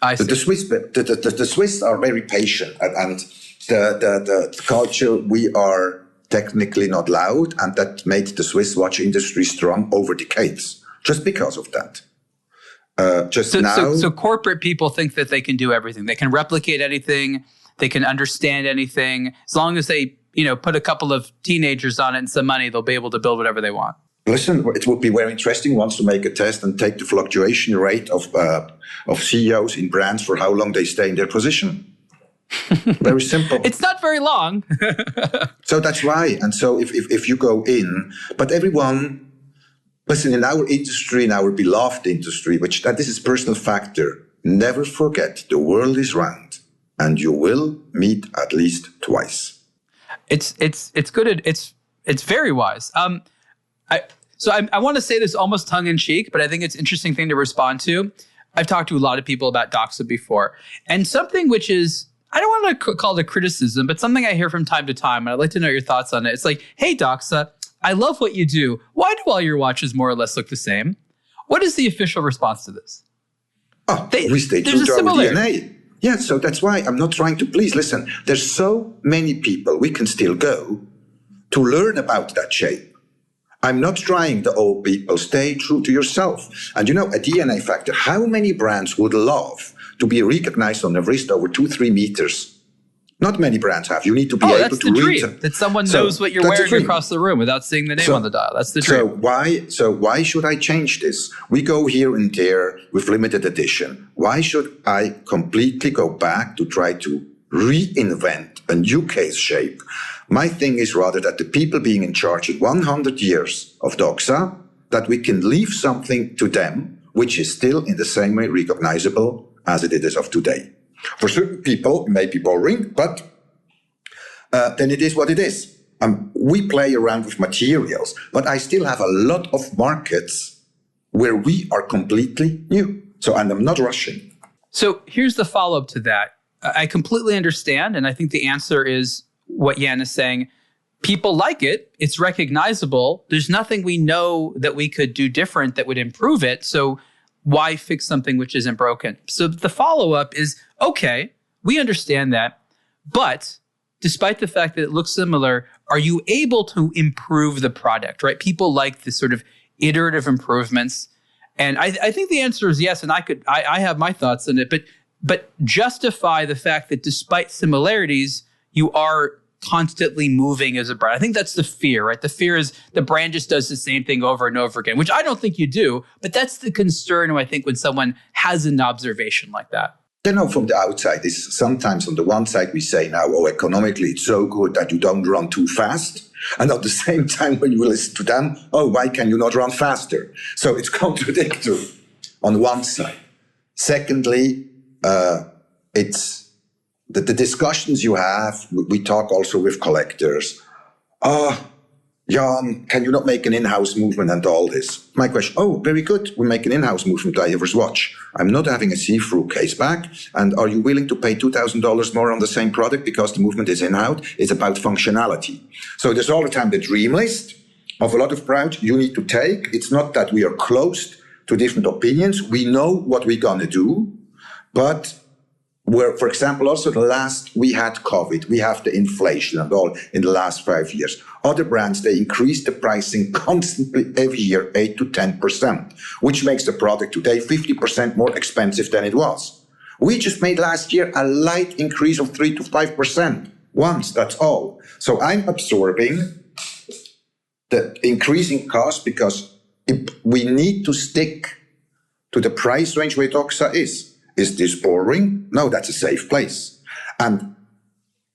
I see. The Swiss are very patient, and the culture, we are technically not loud, and that made the Swiss watch industry strong over decades, just because of that. So corporate people think that they can do everything. They can replicate anything. They can understand anything. As long as they, put a couple of teenagers on it and some money, they'll be able to build whatever they want. Listen, it would be very interesting once to make a test and take the fluctuation rate of CEOs in brands for how long they stay in their position. Very simple. It's not very long. So that's why. And so if you go in, but everyone, listen, in our industry, in our beloved industry, this is personal factor, never forget the world is round and you will meet at least twice. It's good. It's very wise. I want to say this almost tongue in cheek, but I think it's an interesting thing to respond to. I've talked to a lot of people about Doxa before, and something which is, I don't want to call it a criticism, but something I hear from time to time, and I'd like to know your thoughts on it. It's like, hey, Doxa, I love what you do. Why do all your watches more or less look the same? What is the official response to this? We stay true to our DNA. Yeah, so that's why I'm not trying to please. Listen, there's so many people we can still go to learn about that shape. I'm not trying the old people. Stay true to yourself. And a DNA factor, how many brands would love to be recognized on the wrist over 2-3 meters? Not many brands have. You need to be able to read them. That someone knows what you're wearing across the room without seeing the name on the dial. That's the dream. So why should I change this? We go here and there with limited edition. Why should I completely go back to try to reinvent a new case shape? My thing is rather that the people being in charge in 100 years of Doxa, that we can leave something to them, which is still in the same way recognizable as it is of today. For certain people, it may be boring, but then it is what it is. We play around with materials, but I still have a lot of markets where we are completely new. And I'm not rushing. So here's the follow-up to that. I completely understand, and I think the answer is what Jan is saying. People like it. It's recognizable. There's nothing we know that we could do different that would improve it. So why fix something which isn't broken? So the follow-up is, okay, we understand that, but despite the fact that it looks similar, are you able to improve the product, right? People like this sort of iterative improvements. And I think the answer is yes, and I have my thoughts on it, but justify the fact that despite similarities, you are constantly moving as a brand. I think that's the fear, right? The fear is the brand just does the same thing over and over again, which I don't think you do, but that's the concern, I think, when someone has an observation like that. From the outside, is sometimes on the one side we say now, economically it's so good that you don't run too fast. And at the same time, when you listen to them, why can you not run faster? So it's contradictory on one side. Secondly, it's the discussions you have. We talk also with collectors. Jan, can you not make an in-house movement and all this? My question, very good. We make an in-house movement to Ivor's watch. I'm not having a see-through case back. And are you willing to pay $2,000 more on the same product because the movement is in-house? It's about functionality. So there's all the time the dream list of a lot of brands you need to take. It's not that we are closed to different opinions. We know what we're going to do. But where, for example, also we had COVID, we have the inflation and all in the last 5 years. Other brands, they increase the pricing constantly every year, 8 to 10%, which makes the product today 50% more expensive than it was. We just made last year a light increase of 3 to 5%. Once, that's all. So I'm absorbing the increasing cost because we need to stick to the price range where Doxa is. Is this boring? No, that's a safe place. And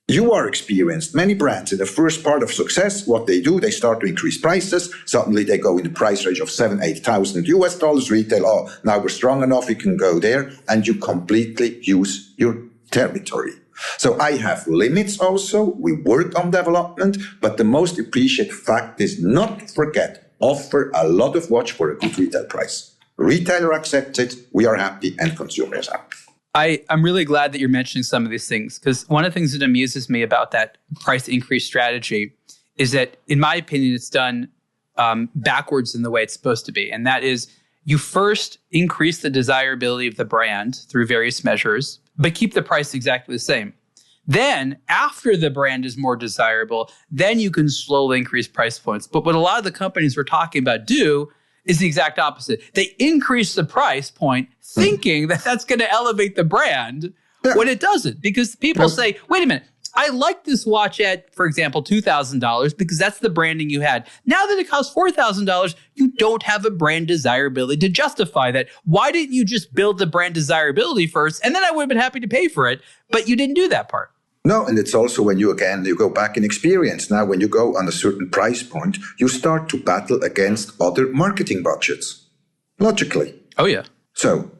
you are experienced. Many brands in the first part of success, what they do, they start to increase prices. Suddenly they go in the price range of $7,000-8,000 retail. Now we're strong enough, we can go there, and you completely use your territory. So I have limits also. We work on development, but the most appreciated fact is not to forget, offer a lot of watch for a good retail price. Retailer accepts it, we are happy, and consumers happy. I'm really glad that you're mentioning some of these things, because one of the things that amuses me about that price increase strategy is that, in my opinion, it's done backwards in the way it's supposed to be. And that is, you first increase the desirability of the brand through various measures, but keep the price exactly the same. Then, after the brand is more desirable, then you can slowly increase price points. But what a lot of the companies we're talking about do is the exact opposite. They increase the price point thinking that that's going to elevate the brand when it doesn't. Because people say, wait a minute, I like this watch at, for example, $2,000 because that's the branding you had. Now that it costs $4,000, you don't have a brand desirability to justify that. Why didn't you just build the brand desirability first? And then I would have been happy to pay for it, but you didn't do that part. No, and it's also when you go back in experience. Now, when you go on a certain price point, you start to battle against other marketing budgets, logically. Oh, yeah. So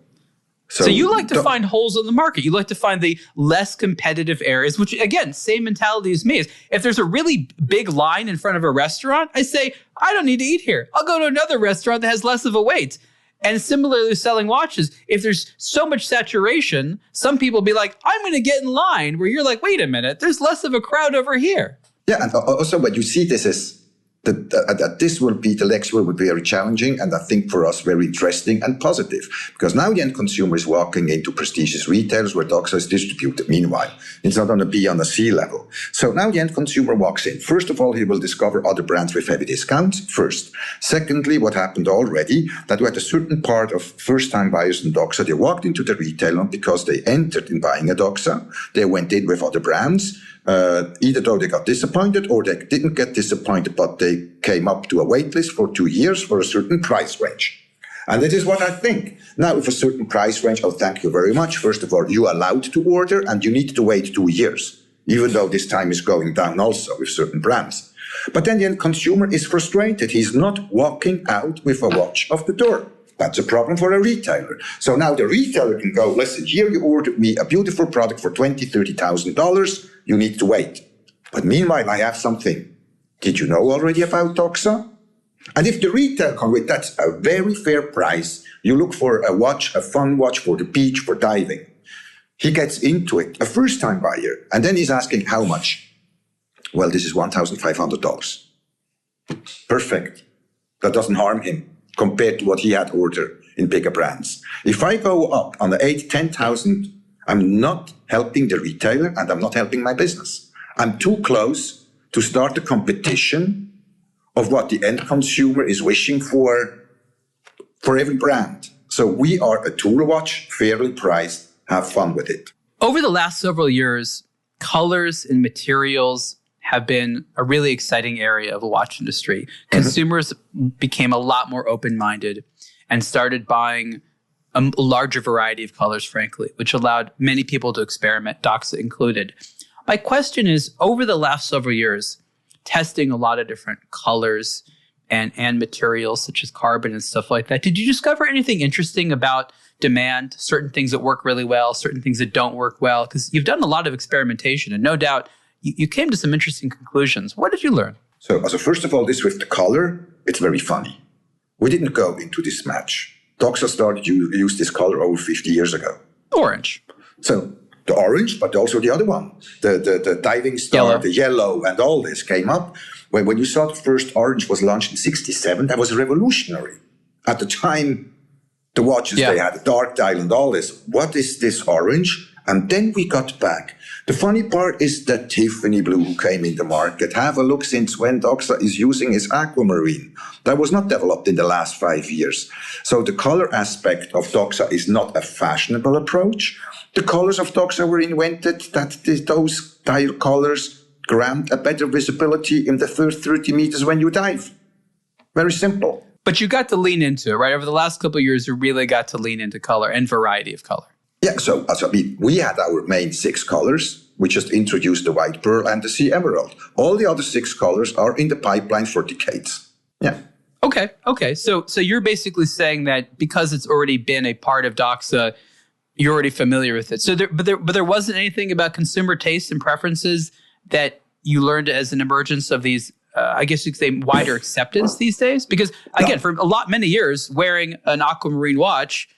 you like to find holes in the market. You like to find the less competitive areas, which, again, same mentality as me. Is if there's a really big line in front of a restaurant, I say, I don't need to eat here. I'll go to another restaurant that has less of a wait. And similarly, selling watches, if there's so much saturation, some people be like, I'm going to get in line, where you're like, wait a minute, there's less of a crowd over here. Yeah, and also when you see this as the next will be very challenging, and I think for us very interesting and positive, because now the end consumer is walking into prestigious retailers where Doxa is distributed. Meanwhile, it's not going to be on a C level. So now the end consumer walks in. First of all, he will discover other brands with heavy discounts first. Secondly, what happened already, that we had a certain part of first-time buyers in Doxa, they walked into the retailer because they entered in buying a Doxa. They went in with other brands. Either though they got disappointed or they didn't get disappointed, but they came up to a wait list for 2 years for a certain price range. And that is what I think. Now, with a certain price range, oh, thank you very much. First of all, you're allowed to order and you need to wait 2 years, even though this time is going down also with certain brands. But then the end consumer is frustrated. He's not walking out with a watch off the door. That's a problem for a retailer. So now the retailer can go, listen, here you ordered me a beautiful product for $20,000, $30,000. You need to wait. But meanwhile, I have something. Did you know already about Doxa? And if the retailer can wait, that's a very fair price. You look for a watch, a fun watch for the beach, for diving. He gets into it, a first-time buyer. And then he's asking, how much? Well, this is $1,500. Perfect. That doesn't harm him compared to what he had ordered in bigger brands. If I go up on the 8,000, 10,000, I'm not helping the retailer and I'm not helping my business. I'm too close to start a competition of what the end consumer is wishing for every brand. So we are a tool watch, fairly priced, have fun with it. Over the last several years, colors and materials have been a really exciting area of the watch industry. Consumers became a lot more open-minded and started buying a larger variety of colors, frankly, which allowed many people to experiment, Doxa included. My question is, over the last several years, testing a lot of different colors and materials such as carbon and stuff like that, did you discover anything interesting about demand, certain things that work really well, certain things that don't work well? Because you've done a lot of experimentation, and no doubt you came to some interesting conclusions. What did you learn? So first of all, this with the color, it's very funny. We didn't go into this match. Doxa started to use this color over 50 years ago. Orange. So the orange, but also the other one, the diving star, yellow. The yellow, and all this came up. When you saw the first orange was launched in 1967, that was revolutionary. At the time, the watches, they had a dark dial and all this. What is this orange? And then we got back. The funny part is that Tiffany blue who came in the market. Have a look since when Doxa is using is aquamarine. That was not developed in the last 5 years. So the color aspect of Doxa is not a fashionable approach. The colors of Doxa were invented that those dial colors grant a better visibility in the first 30 meters when you dive. Very simple. But you got to lean into it, right? Over the last couple of years, you really got to lean into color and variety of color. Yeah, so we had our main 6 colors. We just introduced the white pearl and the sea emerald. All the other 6 colors are in the pipeline for decades. Yeah. Okay. So you're basically saying that because it's already been a part of Doxa, you're already familiar with it. So there wasn't anything about consumer tastes and preferences that you learned as an emergence of these, I guess you could say, wider acceptance these days? Because again, for many years, wearing an aquamarine watch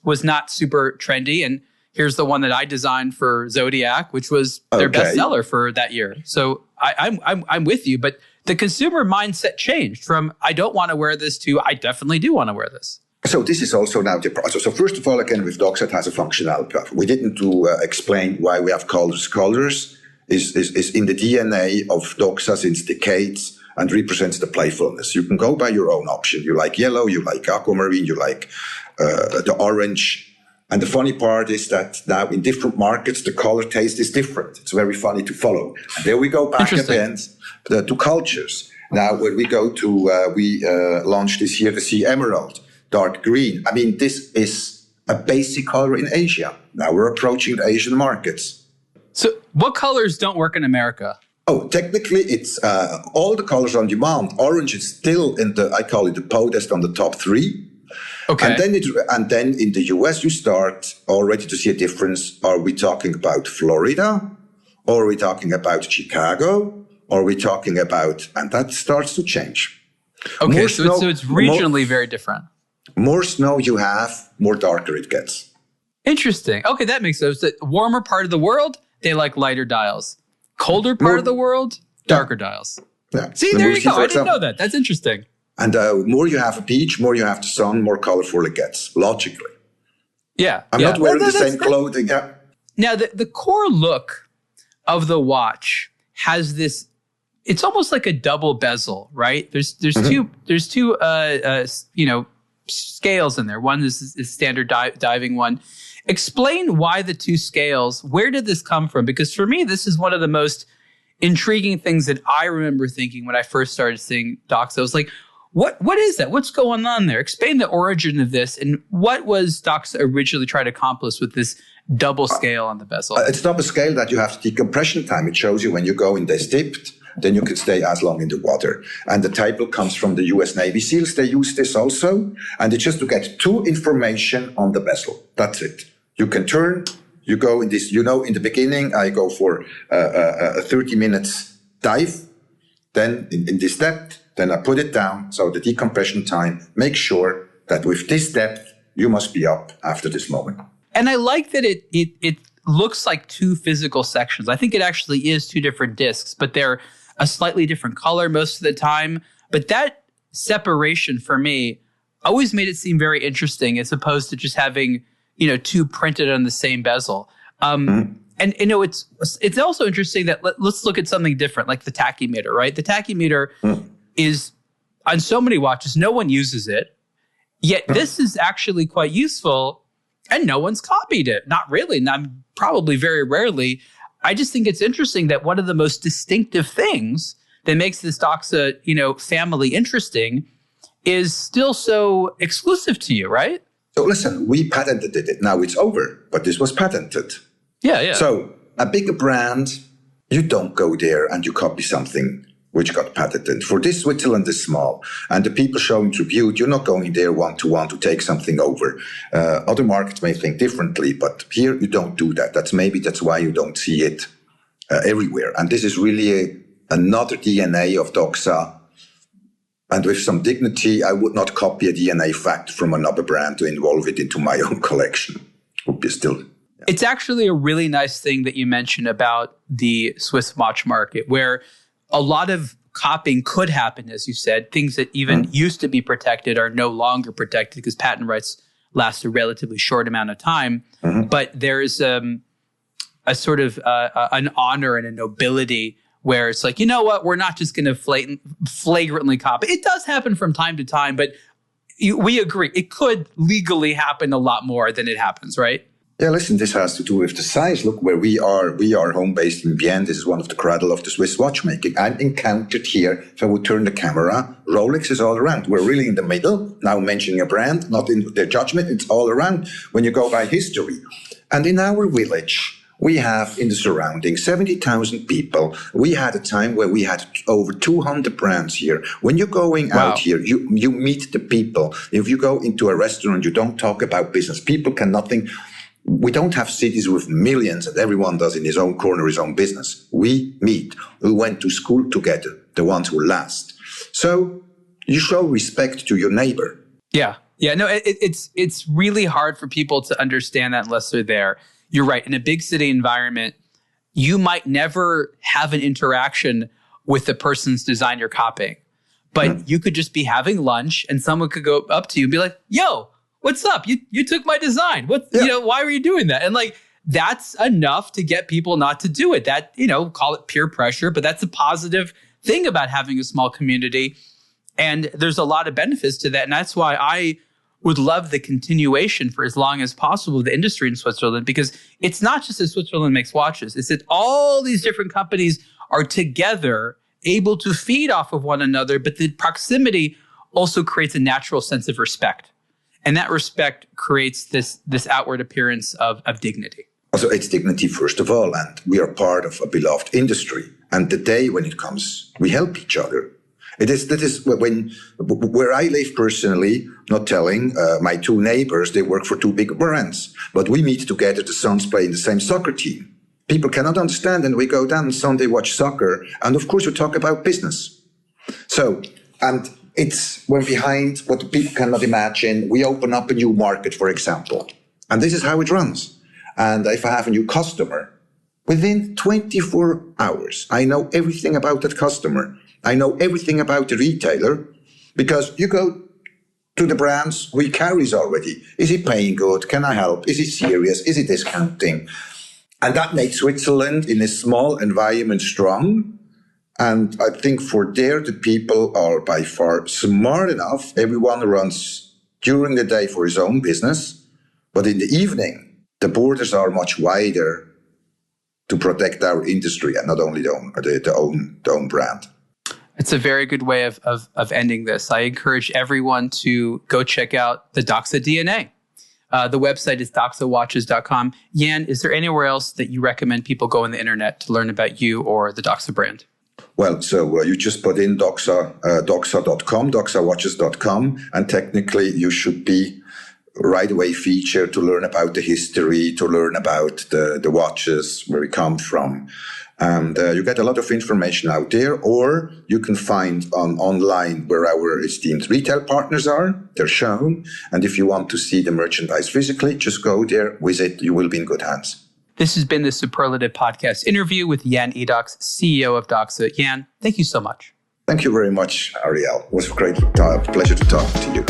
was not super trendy. And here's the one that I designed for Zodiac, which was their bestseller for that year. So I'm with you, but the consumer mindset changed from I don't want to wear this to I definitely do want to wear this. So this is also now the process. So first of all, again, with Doxa, it has a functionality. We didn't explain why we have colors. is in the DNA of Doxa since decades and represents the playfulness. You can go by your own option. You like yellow, you like aquamarine, you like the orange. And the funny part is that now in different markets, the color taste is different. It's very funny to follow. And there we go back again to cultures. Now, when we go to, we launched this year the Sea Emerald, dark green. I mean, this is a basic color in Asia. Now we're approaching the Asian markets. So what colors don't work in America? Oh, technically, it's all the colors on demand. Orange is still in I call it the podest on the top 3. Okay. And then in the US, you start already to see a difference. Are we talking about Florida? Or are we talking about Chicago? Or are we talking about, and that starts to change. Okay, so it's regionally very different. More snow you have, more darker it gets. Interesting. Okay, that makes sense. The warmer part of the world, they like lighter dials. Colder part of the world, darker dials. Yeah. See, there you go. I didn't know that. That's interesting. And more you have a beach, more you have the sun, more colorful it gets, logically. Yeah. I'm not wearing the same clothing. Yeah. Now, the core look of the watch has this, it's almost like a double bezel, right? There's two scales in there. One is standard diving one. Explain why the two scales. Where did this come from? Because for me, this is one of the most intriguing things that I remember thinking when I first started seeing Doxa. I was like, what is that? What's going on there? Explain the origin of this and what was Doxa originally trying to accomplish with this double scale on the bezel? It's double scale that you have decompression time. It shows you when you go in this dipped, then you can stay as long in the water. And the title comes from the US Navy SEALs. They use this also. And it's just to get 2 information on the bezel. That's it. You can turn, you go in this, in the beginning, I go for a 30 minutes dive. Then in this depth, then I put it down. So the decompression time, make sure that with this depth, you must be up after this moment. And I like that it looks like 2 physical sections. I think it actually is 2 different discs, but they're a slightly different color most of the time. But that separation for me always made it seem very interesting as opposed to just having, 2 printed on the same bezel. And it's also interesting that let's look at something different, like the tachymeter, right? The tachymeter is on so many watches, no one uses it. Yet this is actually quite useful and no one's copied it. Not really, not probably very rarely. I just think it's interesting that one of the most distinctive things that makes this Doxa, family interesting is still so exclusive to you, right? So listen, we patented it. Now it's over, but this was patented. Yeah. So a bigger brand, you don't go there and you copy something which got patented. For this, Switzerland is small. And the people showing tribute, you're not going there one-to-one to take something over. Other markets may think differently, but here you don't do that. That's why you don't see it everywhere. And this is really another DNA of Doxa. And with some dignity, I would not copy a DNA fact from another brand to involve it into my own collection. Would be still... It's actually a really nice thing that you mentioned about the Swiss watch market, where a lot of copying could happen, as you said. Things that even used to be protected are no longer protected because patent rights last a relatively short amount of time. But there's a sort of an honor and a nobility where it's like, you know what, we're not just going to flagrantly copy. It does happen from time to time, but we agree it could legally happen a lot more than it happens, right? Yeah, listen, this has to do with the size. Look where we are. We are home-based in Bienne. This is one of the cradle of the Swiss watchmaking. I'm encountered here, if I would turn the camera, Rolex is all around. We're really in the middle. Now mentioning a brand, not in their judgment. It's all around when you go by history. And in our village, we have in the surroundings 70,000 people. We had a time where we had over 200 brands here. When you're going out here, you meet the people. If you go into a restaurant, you don't talk about business. People can nothing... We don't have cities with millions and everyone does in his own corner his own business. We meet. We went to school together, the ones who last. So you show respect to your neighbor. Yeah. No, it's really hard for people to understand that unless they're there. You're right. In a big city environment, you might never have an interaction with the person's design you're copying. But you could just be having lunch and someone could go up to you and be like, yo, what's up? You took my design. Why were you doing that? And like that's enough to get people not to do it. That, call it peer pressure, but that's a positive thing about having a small community. And there's a lot of benefits to that. And that's why I would love the continuation for as long as possible of the industry in Switzerland, because it's not just that Switzerland makes watches. It's that all these different companies are together able to feed off of one another, but the proximity also creates a natural sense of respect. And that respect creates this outward appearance of dignity. Also, it's dignity, first of all, and we are part of a beloved industry. And the day when it comes, we help each other. That is where I live personally, not telling my two neighbors, they work for two big brands, but we meet together, the sons play in the same soccer team. People cannot understand, and we go down on Sunday, watch soccer, and of course we talk about business. So, and we're behind what the people cannot imagine. We open up a new market, for example, and this is how it runs. And if I have a new customer, within 24 hours, I know everything about that customer. I know everything about the retailer, because you go to the brands who he carries already. Is he paying good? Can I help? Is he serious? Is he discounting? And that makes Switzerland in a small environment strong. And I think for there, the people are by far smart enough. Everyone runs during the day for his own business. But in the evening, the borders are much wider to protect our industry and not only the own brand. It's a very good way of ending this. I encourage everyone to go check out the Doxa DNA. The website is doxawatches.com. Jan, is there anywhere else that you recommend people go on the internet to learn about you or the Doxa brand? Well, so you just put in doxa.com, doxawatches.com, and technically you should be right away featured to learn about the history, to learn about the watches, where we come from. And you get a lot of information out there, or you can find online where our esteemed retail partners are. They're shown. And if you want to see the merchandise physically, just go there, visit. You will be in good hands. This has been the Superlative Podcast interview with Jan Edocs, CEO of Doxa. Jan, thank you so much. Thank you very much, Ariel. It was a great pleasure to talk to you.